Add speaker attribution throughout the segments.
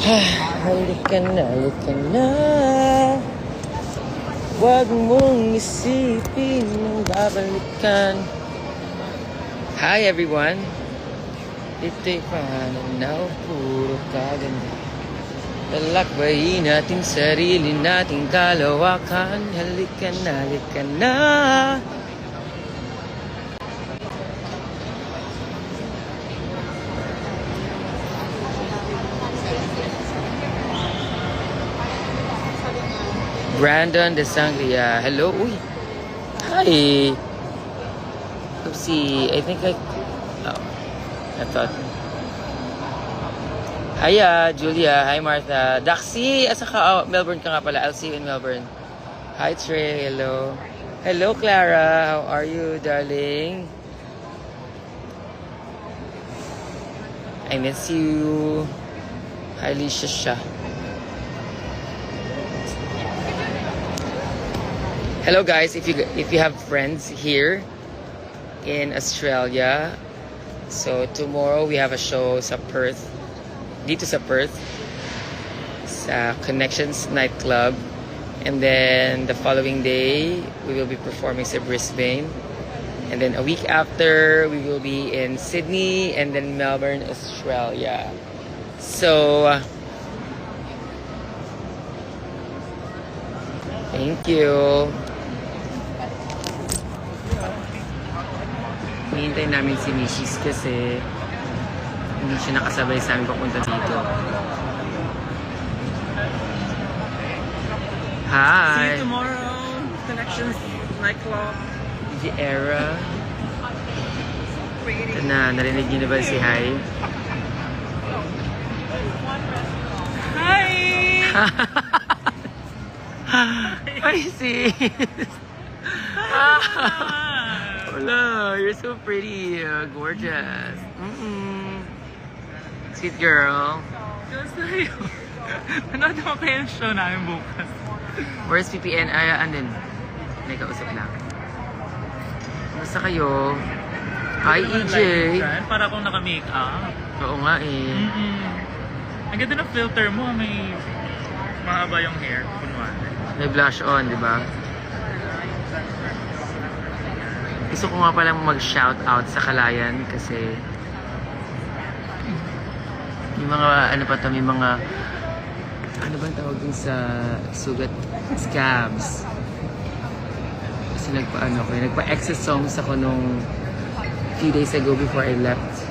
Speaker 1: Halika na. Huwag mong isipin ng babalikan. Hi everyone. Ito'y pananaw, puro kaganda. Talakbayin natin sarili nating kalawakan. Halika na. Brandon De Sangria. Hello. Uy. Hi. Oopsie. I thought. Hiya, Julia. Hi, Martha. Daxi. Asa ka? Oh, Melbourne ka nga pala. I'll see you in Melbourne. Hi, Trey. Hello. Hello, Clara. How are you, darling? I miss you. Hi, Lisha. Hello guys, if you have friends here in Australia, so tomorrow we have a show sa Perth, dito sa Perth, sa Connections Nightclub, and then the following day we will be performing sa Brisbane, and then a week after we will be in Sydney and then Melbourne, Australia. So thank you. Hihintay namin si Mrs. kasi hindi siya nakasabay sa amin papunta dito. Hi!
Speaker 2: See you tomorrow! Connections Nightclub.
Speaker 1: The Era. Ito na, narinig niyo na ba si Hi?
Speaker 2: Hi!
Speaker 1: Hi sis! Hola, you're so pretty, gorgeous. Sweet girl.
Speaker 2: Just tayo. Ano naman kayo yung show namin bukas?
Speaker 1: Where's PPN? Ay, andun. May kausap lang. Basta kayo. Hi, EJ.
Speaker 2: Para akong naka-makeup.
Speaker 1: Oo nga eh.
Speaker 2: Ang ganda ng filter mo. May mahaba yung hair. Kunwari.
Speaker 1: May blush on, di ba? Gusto ko nga palang mag-shout out sa Kalayan kasi may mga, ano pa to, may mga, ano ba ang tawag din sa sugat? Scabs. Kasi nagpa-exosomes ako nung few days ago before I left.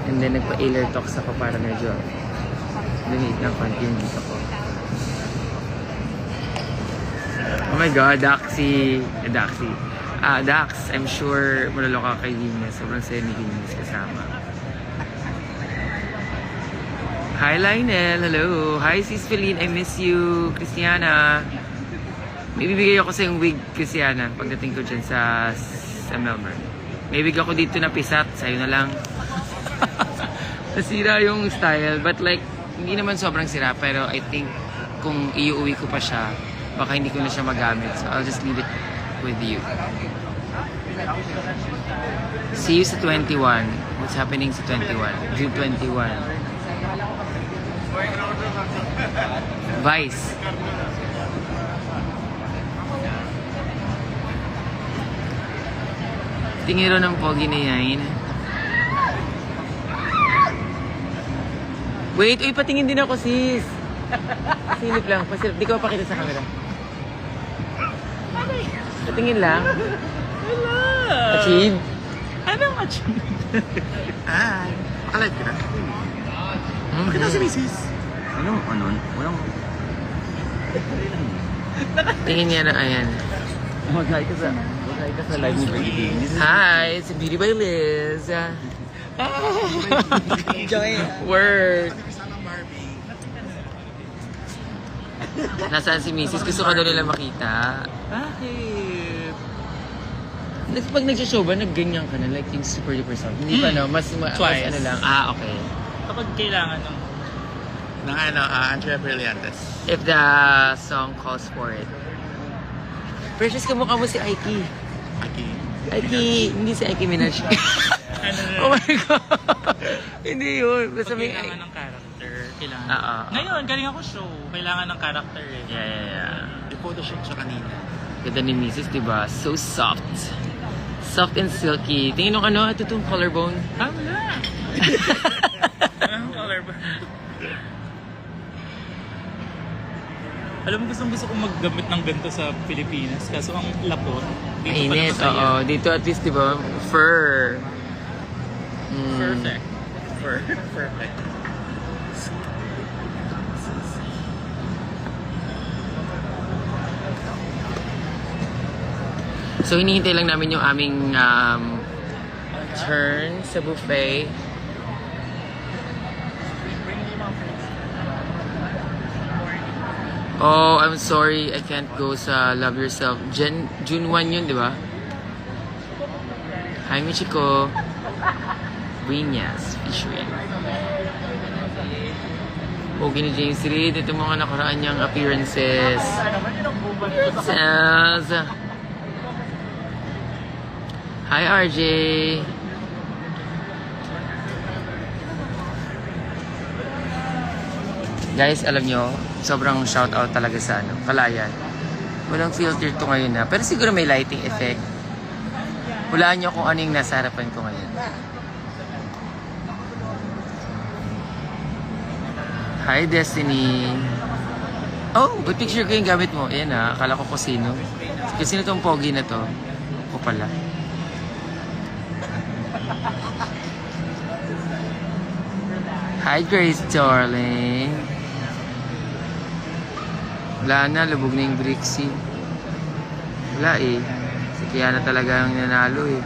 Speaker 1: And then nagpa-ailer tox ako para medyo lumit ng konti yung dito ko. Oh my God, Daxi. Dax, I'm sure malaloka kay Venus. Sobrang saya ni Venus kasama. Hi, Lionel. Hello. Hi, Sis Feline. I miss you. Christiana. May bibigay ako sa yung wig, Christiana, pagdating ko dyan sa Melbourne. May wig ako dito na pisat. Sa'yo na lang. Nasira yung style. But like, hindi naman sobrang sira. Pero I think kung iuwi ko pa siya, baka hindi ko na siya magamit. So I'll just leave it with you. See you sa 21. What's happening sa 21? June 21. Vice. Tingin ro ng pogi na yan. Wait, uy, patingin din ako, sis. Silip lang. Di ko mapakita sa camera. Patingin lang.
Speaker 2: Hello!
Speaker 1: Achieve?
Speaker 2: Anong achieve?
Speaker 3: Ay, pakalive ka na. Bakit na si Mrs.? Walang...
Speaker 1: Tingin niya na, ayan.
Speaker 3: Mag-hi ka sa live ni Brady.
Speaker 1: Hi, it's Beauty by Liz.
Speaker 2: Enjoy.
Speaker 1: Word. Nasaan si Mrs.? Gusto ka daw nila makita.
Speaker 2: Bakit?
Speaker 1: Pag nag-show ba, nag-ganyan ka na? Like yung super duper sound? Hindi pa no? Mas
Speaker 2: Twice.
Speaker 1: ano lang. Okay.
Speaker 2: Kapag kailangan ng...
Speaker 3: Andrea Brillantes.
Speaker 1: If the song calls for it. Precious, kamukha mo si Aiki. Aiki, hindi si Aiki Minaj.
Speaker 2: Ano na?
Speaker 1: Oh my God! Hindi yun. Basta may...
Speaker 2: Kailangan ng character. character. Kailangan. Ngayon, galing ako show. Kailangan ng character eh.
Speaker 1: Yeah.
Speaker 3: Yung photoshoot siya kanina.
Speaker 1: Ganda ni Mrs. Diba? So soft. Soft and silky. Tingin nung ano, ito itong collarbone.
Speaker 2: Ah, wala. Anong color ba? Alam mo, gusto kong maggamit ng ganito sa Pilipinas. Kaso ang lapot. Dito
Speaker 1: Mainit,
Speaker 2: pala masaya.
Speaker 1: oo. Dito at least, diba, fur.
Speaker 2: Perfect. Perfect.
Speaker 1: So, hinihintay lang namin yung aming turn sa buffet. Oh, I'm sorry. I can't go sa Love Yourself. June 1 yun, di ba? Hi, Michiko. Brinyas featuring. Pogi ni James Reid. Ito mga nakaraan niyang appearances. Hi, RJ. Guys, alam nyo, sobrang shoutout talaga sa Kalayan. Walang filter to ngayon na. Pero siguro may lighting effect. Hulaan nyo kung ano yung nasa harapan ko ngayon. Hi, Destiny. Oh, ba't picture ko yung gamit mo? Ayan na, akala ko sino. Kasi sino tong pogi na to? Ako pala. Hi, Grace, darling. Wala na, lubog na yung Brixie. Wala eh. Si Kiana talaga ang nanalo eh.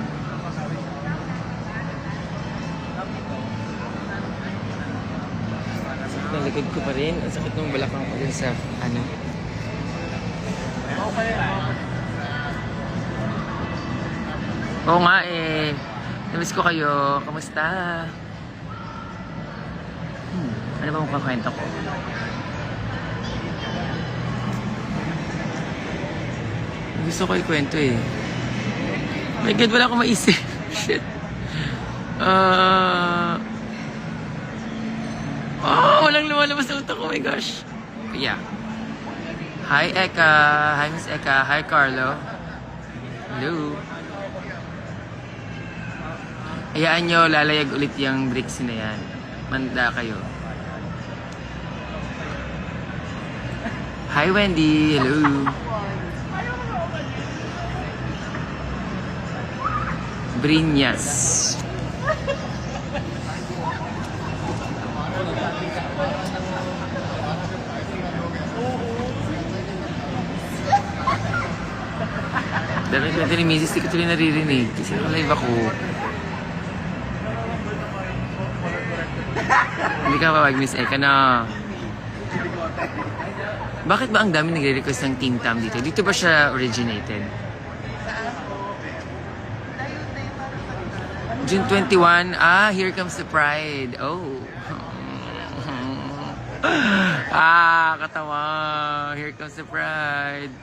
Speaker 1: Sakit ng likod ko pa rin. Ang sakit ng balakang ko rin sa ano. Oo nga eh. Namiss ko kayo. Kamusta? Ano ba mong kakwento ko? Gusto ko ikwento eh. My God, wala akong maisip. Shit. Walang lumalabas sa utak ko. Oh my gosh. Yeah. Hi, Eka. Hi, Miss Eka. Hi, Carlo. Hello. Hayaan nyo, lalayag ulit yung bricks na yan. Manda kayo. Hi, Wendy. Hello. Brinyas. Dami kwento ni Mrs. Di ko tuloy naririnig. Kasi live ako. Hindi ka pa mag-miss Eka na. Bakit ba ang dami nagre-request ng Team Tam dito? Dito ba siya originated? June 21. Here comes the pride. Oh. Katawa. Here comes the pride.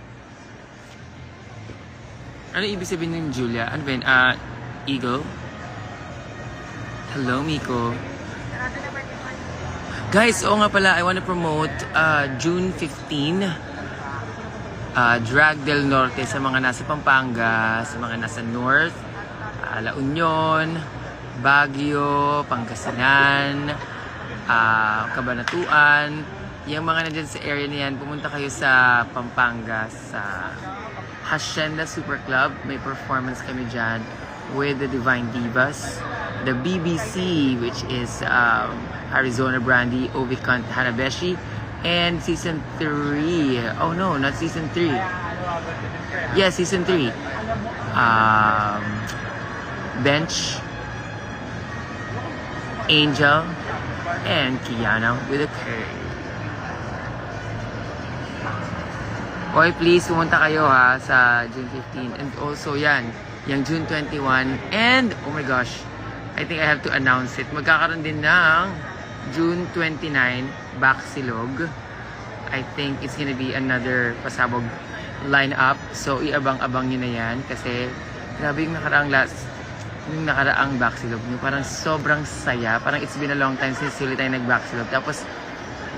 Speaker 1: Ano ibig sabihin ng Julia? Ano ba yun? Eagle? Hello, Miko. Guys, oo nga pala, I wanna promote June 15. Drag del Norte sa mga nasa Pampanga, sa mga nasa North, La Union, Baguio, Pangasinan, Cabanatuan. Yung mga nandyan sa area na yan, pumunta kayo sa Pampanga, sa Hacienda Super Club. May performance kami dyan with the Divine Divas, the BBC, which is Arizona Brandy, Ovikant Hanabeshi, and Season 3. Oh no, not Season 3. Yeah, Season 3. Bench, Angel, and Kiana with a K. Oy, please, pumunta kayo ha sa June 15. And also yan, yung June 21. And, oh my gosh, I think I have to announce it. Magkakaroon din ng June 29, Baksilog. I think it's gonna be another pasabog lineup. So, iabang-abang nyo na yan. Kasi, grabe yung nakaraang yung nakaraang Baxilog nyo, parang sobrang saya. Parang it's been a long time since ulit tayo nag-Baxilog. Tapos,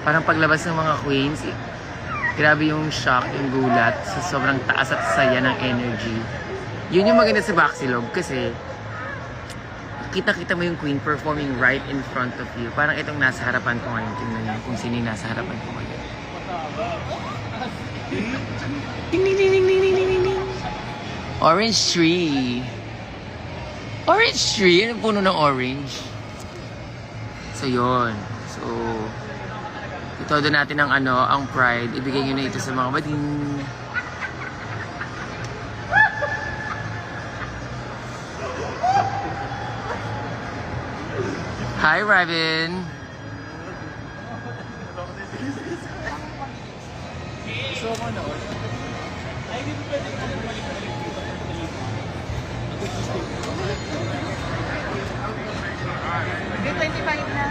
Speaker 1: parang paglabas ng mga queens, grabe yung shock, yung gulat. So, sobrang taas at saya ng energy. Yun yung maganda sa Baxilog kasi kita-kita mo yung queen performing right in front of you. Parang itong nasa harapan ko ngayon. Tingnan nyo kung sino yung nasa harapan ko ngayon. Ding, ding, ding, ding, ding, ding, ding, ding. Orange tree. Orange tree? Ano puno ng orange? So, yun. So, itodo natin ang ang pride. Ibigay nyo na ito sa mga bading. Hi, Robin.
Speaker 4: Good 25 na.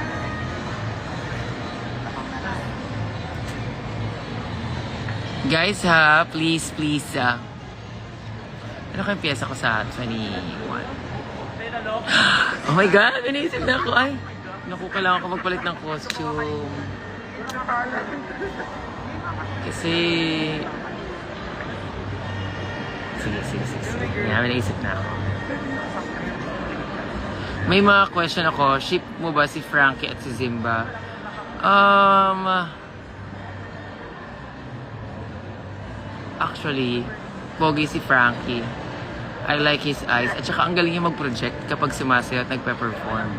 Speaker 1: Guys please ano kayong piyesa ko sa 21? Oh my God, inisip na ako. Ay, naku, kailangan ko magpalit ng costume. Kasi sige. May naisip na ako. May mga question ako. Ship mo ba si Frankie at si Zimba? Actually, pogi si Frankie. I like his eyes. At saka ang galing niya mag-project kapag sumasayaw at nagpe-perform.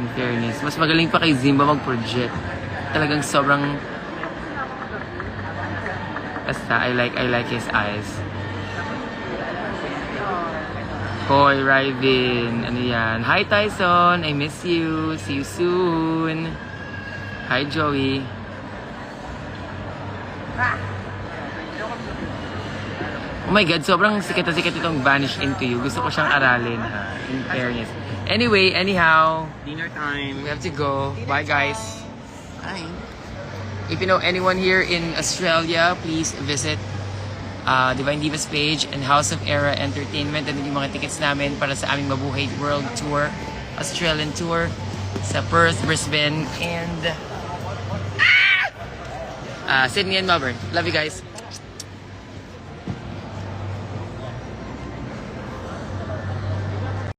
Speaker 1: In fairness. Mas magaling pa kay Zimba mag-project. Talagang sobrang... Basta, I like his eyes. Hoy, Ryvin. Ano yan? Hi, Tyson. I miss you. See you soon. Hi, Joey. Oh my God, sobrang sikat na sikat itong Vanish Into You. Gusto ko siyang aralin, ha? In fairness. Anyway, anyhow,
Speaker 3: Dinner time.
Speaker 1: we have to go. Bye, guys.
Speaker 3: Hi.
Speaker 1: If you know anyone here in Australia, please visit Divine Divas page and House of Era Entertainment. And yung mga tickets namin para sa aming Mabuhay World Tour, Australian Tour, sa Perth, Brisbane, and Sydney and Melbourne. Love you guys.